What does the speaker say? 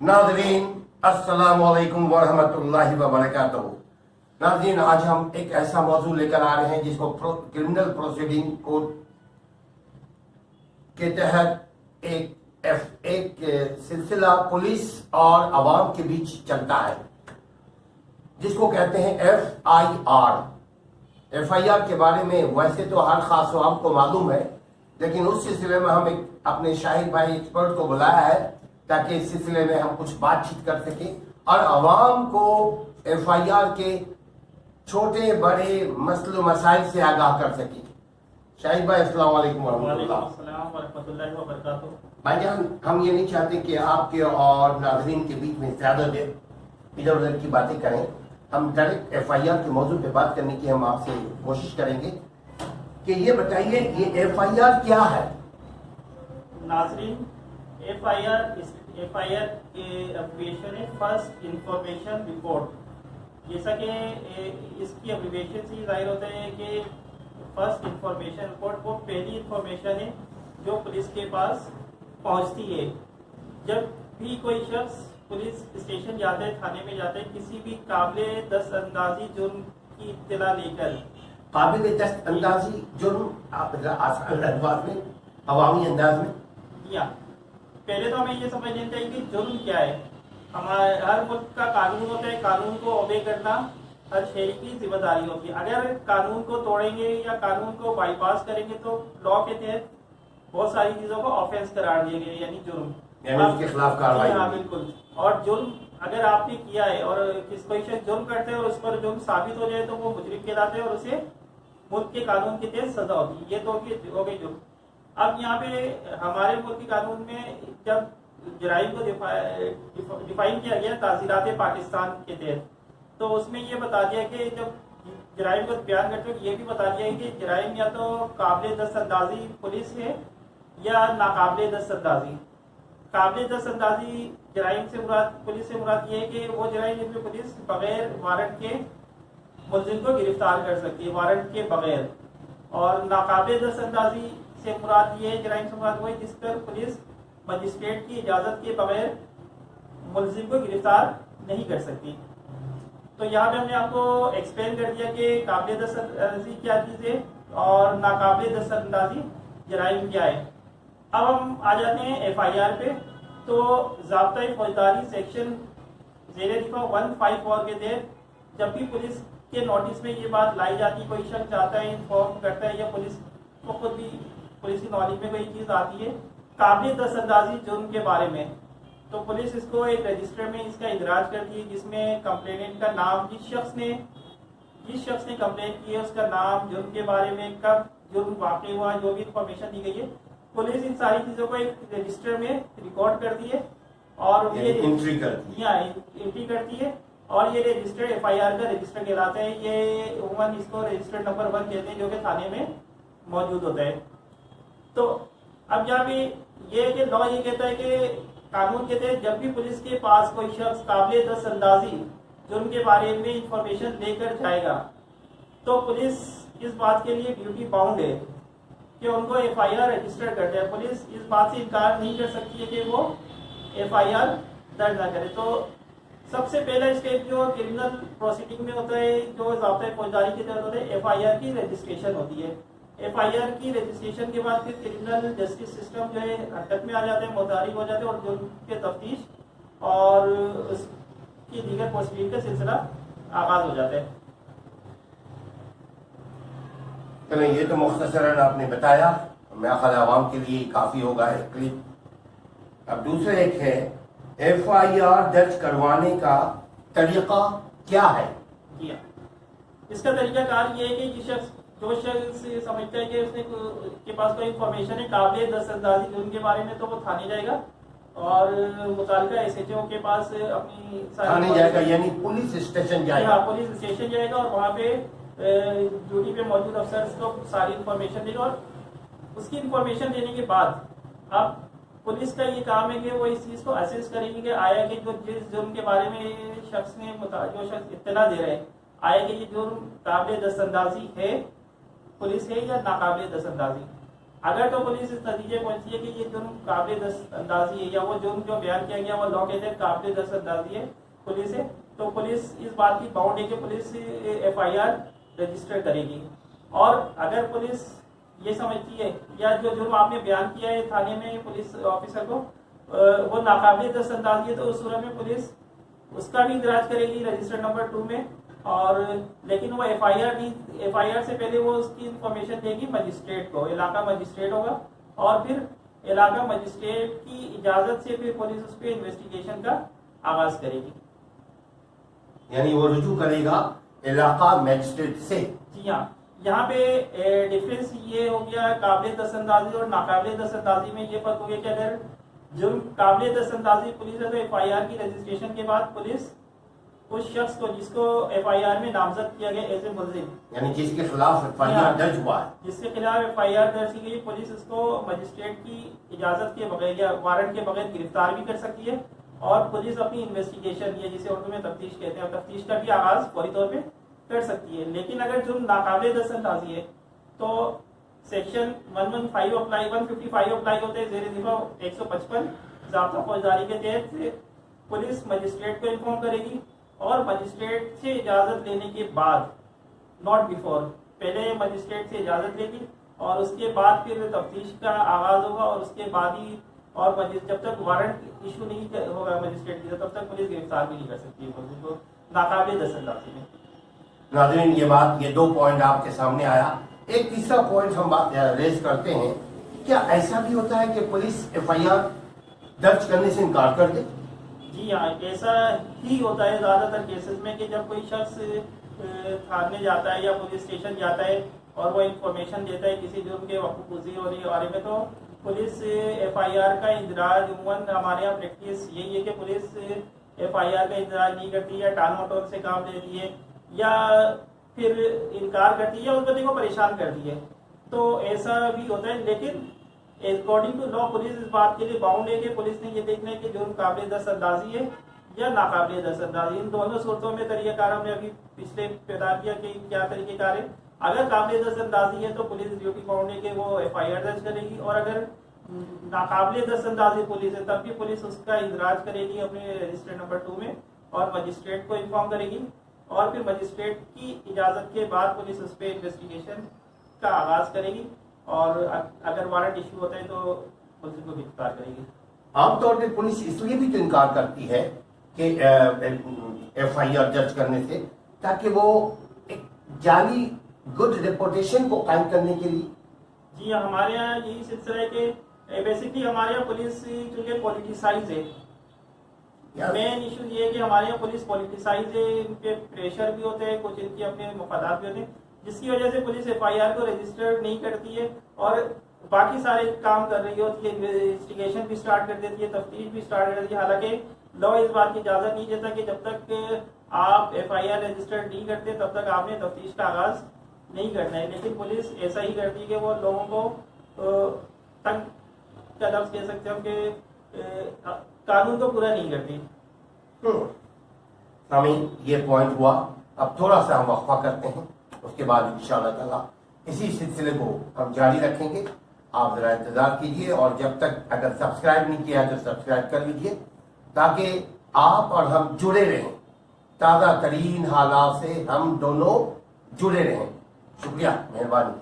नाज़रीन अस्सलाम वालेकुम वरहमतुल्लाहि वबरकातुहू। नाज़रीन, आज हम एक ऐसा मौजू लेकर आ रहे हैं जिसको क्रिमिनल प्रोसीडिंग कोड के तहत एक सिलसिला पुलिस और अवाम के बीच चलता है, जिसको कहते हैं FIR के बारे में वैसे तो हर खास अवाम को मालूम है, लेकिन उस सिलसिले में हम एक अपने शाहिद भाई एक्सपर्ट को बुलाया है ताकि इस सिलसिले में हम कुछ बातचीत कर सकें और अवाम को FIR के छोटे बड़े मसले मसाइल से आगाह कर सकें। शाहिद भाई अस्सलाम वालेकुम वरहमतुल्लाहि वबरकातुहू। भाईजान, हम ये नहीं चाहते कि आपके और नाज़रीन के बीच में ज्यादा देर इधर उधर की बातें करें। हम डायरेक्ट FIR के मौजू पे बात करने की हम आपसे कोशिश करेंगे कि ये बताइए ये FIR क्या है। नाज़रीन, FIR के एब्रिविएशन है फर्स्ट इंफॉर्मेशन रिपोर्ट। जैसा कि इसकी एब्रिविएशन से जाहिर होता है कि फर्स्ट इंफॉर्मेशन रिपोर्ट वो पहली इंफॉर्मेशन है जो पुलिस के पास पहुंचती है। जब भी कोई शख्स पुलिस स्टेशन जाते है, थाने में जाते है, किसी भी काबिले दस्तअंदाजी जुर्म की इत्तला लेकर, काबिल दस्तअंदाजी जुर्म आप आसान अंदाज में, अवामी अंदाज में, या पहले तो हमें ये समझ लेना चाहिए कि जुर्म क्या है। हमारे हर मुल्क का कानून होता है, कानून को ओबे करना हर शहरी की जिम्मेदारी होती है। अगर कानून को तोड़ेंगे या कानून को बाईपास करेंगे तो लॉ के तहत बहुत सारी चीजों को ऑफेंस करार दिए गए, यानी जुर्म, यानी उसके खिलाफ कार्रवाई। हाँ बिल्कुल। और जुर्म अगर आपने किया है और कोई शख्स जुर्म करते हैं और उस पर जुर्म साबित हो जाए तो वो मुजरिम कहलाते हैं और उसे मुल्क के कानून के तहत सजा होती है। ये तो हो गई जुर्म। अब यहाँ पे हमारे मुल्क के कानून में जब जराइम को डिफाइन किया गया ताज़ीरात पाकिस्तान के तहत, तो उसमें ये बता दिया कि जब जराइम को बयान करते हो ये भी बता दिया है कि जराइम या तो काबिल दस्तअंदाजी पुलिस है या नाकाबिल दस्तअंदाजी। काबिल दस्तअंदाजी जराइम से मुराद, पुलिस से मुराद ये है कि वो जराइम जिनमें पुलिस बगैर वारंट के मुलजिम को गिरफ्तार कर सकती है, वारंट के बगैर। और नाकाबिल दस्तअंदाजी से मुराद ये है, जराइम से मुराद वो है जिस पर पुलिस मजिस्ट्रेट की इजाजत के बगैर मुलजिम को गिरफ्तार नहीं कर सकती। तो यहाँ पे हमने आपको एक्सप्लेन कर दिया कि काबिल दस्तअंदाजी क्या चीज़ है और नाकाबिल दस्तअंदाजी जराइम क्या है। अब हम आ जाते हैं FIR पे। तो ज़ाब्ता फौजदारी सेक्शन ज़ेरे दिफा 154 के तहत जब भी पुलिस के नोटिस में ये बात लाई जाती, कोई शख्स जाता है, इन्फॉर्म करता है या पुलिस को खुद भी पुलिस की नॉलेज में कोई चीज़ आती है काबिल दस्तअंदाजी जुर्म के बारे में, तो पुलिस इसको एक रजिस्टर में इसका इंदराज करती है जिसमें कंप्लेनेंट का नाम, जिस शख्स ने कंप्लेन की है उसका नाम, जुर्म के बारे में, कब जुर्म वाक़ हुआ, जो भी इंफॉर्मेशन दी गई है, पुलिस इन सारी चीज़ों को एक रजिस्टर में रिकॉर्ड करती है और ये एंट्री करती है और ये रजिस्टर FIR का रजिस्टर कहलाता है। ये उमूमन इसको रजिस्टर नंबर 1 कहते हैं जो कि थाने में मौजूद होता है। तो अब यहाँ पे ये कि लॉ ये कहता है कि कानून के तहत जब भी पुलिस के पास कोई शख्स काबिल दस्तअंदाजी जुर्म के बारे में इंफॉर्मेशन लेकर जाएगा तो पुलिस इस बात के लिए ड्यूटी बाउंड है कि उनको FIR रजिस्टर कर दे। पुलिस इस बात से इनकार नहीं कर सकती है कि वो FIR दर्ज ना करे। तो सबसे पहला स्टेप जो क्रिमिनल प्रोसीडिंग में होता है, जो ज़ाब्ता फौजदारी के तहत होता है, FIR की रजिस्ट्रेशन होती है। FIR की रजिस्ट्रेशन के बाद फिर क्रिमिनल जस्टिस सिस्टम जो है हरकत में आ जाते हैं, मुतारिफ हो जाते हैं और जुर्म के तफ्तीश और उसकी दीगर प्रोसीडिंग का सिलसिला आगाज हो जाता है। चलो, ये तो मुख्तसरन आपने बताया, मेरा ख्याल आवाम के लिए काफी होगा एक क्लिप। अब दूसरा एक है FIR दर्ज करवाने का तरीका क्या है। इसका तरीका कार ये है कि जो शख्स समझता है कि उसने के पास कोई इंफॉर्मेशन है काबिल दस्तअंदाजी जुर्म के बारे में तो वो थाने जाएगा और मुताल्लिका SHO के पास अपनी थाने जाएगा, यानी पुलिस स्टेशन जाएगा। हाँ, पुलिस स्टेशन जाएगा और वहाँ पे ड्यूटी पे मौजूद अफसर को सारी इंफॉर्मेशन देगा और उसकी इंफॉर्मेशन देने के बाद अब पुलिस का ये काम है कि वो इस चीज़ को असेस करेंगे कि आया कि जो जिस जुर्म के बारे में शख्स ने जो शख्स इत्तला दे रहे हैं, आया कि ये जुर्म काबिल दस्तअंदाजी है, पुलिस है या नाकाबिल दस्तअंदाजी। अगर तो पुलिस इस नतीजे पहुंची है कि ये जुर्म काबिल दस्तअंदाजी है या वो जुर्म जो बयान किया गया वो लॉ के तहत काबिल दस्तअंदाजी है पुलिस है, तो पुलिस इस बात की बाउंड है कि पुलिस FIR रजिस्टर करेगी। और अगर पुलिस ये समझती है या जो जुर्म आपने बयान किया है थाने में पुलिस ऑफिसर को वो नाकाबिल दस्तअंदाजी है, तो उस सूरत में पुलिस उसका भी इंदराज करेगी रजिस्टर नंबर 2 में। और लेकिन वो FIR से पहले वो उसकी इंफॉर्मेशन देगी मजिस्ट्रेट को, इलाका मजिस्ट्रेट होगा, और फिर इलाका मजिस्ट्रेट की इजाजत से फिर पुलिस उस पर इन्वेस्टिगेशन का आगाज करेगी। यानी वो रुजू करेगा इलाका मजिस्ट्रेट से। जी हाँ, यहाँ पे डिफरेंस ये हो गया काबिल दस्तअंदाजी और नाकाबिल दस्तअंदाजी में ये फर्क हो गया कि अगर जुर्म काबिल दस्तअंदाजी पुलिस है तो FIR की रजिस्ट्रेशन के बाद पुलिस उस शख्स को जिसको FIR में नामजद किया गया एज ए मुल्जिम, यानी जिसके खिलाफ FIR दर्ज हुआ है, जिसके खिलाफ FIR दर्ज की गई, पुलिस उसको मजिस्ट्रेट की इजाजत के बगैर या वारंट के बगैर गिरफ्तार भी कर सकती है और पुलिस अपनी इन्वेस्टिगेशन ये जिसे उर्दू में तफ्तीश कहते हैं तफ्तीश का भी आगाज फौरी तौर पे कर सकती है। लेकिन अगर जुर्म नाकाबिल दस्तअंदाजी है तो सेक्शन 155 अप्लाई होते हैं जेर दिफा 155 ज़ाब्ता फौजदारी के तहत पुलिस मजिस्ट्रेट को इन्फॉर्म करेगी और मजिस्ट्रेट से इजाजत लेने के बाद, नॉट बिफोर, पहले मजिस्ट्रेट से इजाजत लेगी और उसके बाद फिर तफ्तीश का आगाज होगा और उसके बाद ही और जब तक वारंट इशू नहीं होगा मजिस्ट्रेट की तब तक पुलिस गिरफ्तार भी नहीं कर सकती है को नाकाबिल दस्तअंदाजी में। नाज़रीन ये 2 पॉइंट आपके सामने आया। एक तीसरा पॉइंट हम बात रेज करते हैं, क्या ऐसा भी होता है कि पुलिस FIR दर्ज करने से इनकार कर दे? जी हाँ, ऐसा ही होता है ज्यादातर केसेस में कि जब कोई शख्स थाने जाता है या पुलिस स्टेशन जाता है और वो इंफॉर्मेशन देता है किसी जुर्म के वक़ूफ़ होने के बारे में, तो पुलिस FIR का इंदराज, उम्मन हमारे यहाँ प्रैक्टिस यही है कि पुलिस FIR का इंदराज नहीं करती है, टाल मटोल से काम लेती है या फिर इनकार करती है, उस बंदे को परेशान करती है। तो ऐसा भी होता है, लेकिन अकॉर्डिंग टू लॉ पुलिस इस बात के लिए बाउंड है कि पुलिस ने ये देखना है कि जुर्म काबिल दस्तअंदाजी है या नाकाबिल दस्तअंदाजी। इन दोनों सूरतों में तरीक़ाकार हमने अभी पिछले बता दिया कि क्या तरीक़ेकार है। अगर काबिल दस्तअंदाजी है तो पुलिस ड्यूटी बाउंड है कि वो FIR दर्ज करेगी, और अगर नाकाबिल दस्तअंदाजी पुलिस है तब भी पुलिस उसका इंदराज करेगी अपने रजिस्टर नंबर 2 में और मजिस्ट्रेट को इन्फॉर्म करेगी और फिर मजिस्ट्रेट की इजाजत के बाद पुलिस उस पर इन्वेस्टिगेशन का आगाज करेगी और अगर वारंट इशू होता है तो पुलिस को गिरफ्तार करेगी। आमतौर पर पुलिस इसलिए भी तो इनकार करती है कि FIR दर्ज करने से, ताकि वो एक जाली गुड रेपुटेशन को कायम करने के लिए। जी हमारे यहाँ यही सिलसिला है कि बेसिकली हमारे यहाँ पुलिस क्योंकि पॉलिटिसाइज है, मेन इशू ये है कि हमारे यहाँ पुलिस पॉलिटिसाइज है, इन पे प्रेशर भी होते हैं, कुछ इनके अपने मफादात भी होते हैं, जिसकी वजह से पुलिस FIR को रजिस्टर नहीं करती है और बाकी सारे काम कर रही होती है, इन्वेस्टिगेशन भी स्टार्ट कर देती है, तफ्तीश भी स्टार्ट कर देती है। हालांकि लॉ इस बात की इजाजत नहीं देता कि जब तक आप FIR रजिस्टर नहीं करते तब तक आपने तफ्तीश का आगाज नहीं करना है, लेकिन पुलिस ऐसा ही करती है कि वो लोगों को तंग का लफ्ज कह सकते हैं कि कानून को पूरा नहीं करती। सामीन, ये पॉइंट हुआ। अब थोड़ा सा हम वक्फा करते हैं, उसके बाद इंशाअल्लाह ताला इसी सिलसिले को हम जारी रखेंगे। आप जरा इंतजार कीजिए और जब तक अगर सब्सक्राइब नहीं किया तो सब्सक्राइब कर लीजिए ताकि आप और हम जुड़े रहें, ताज़ा तरीन हालात से हम दोनों जुड़े रहें। शुक्रिया, मेहरबानी।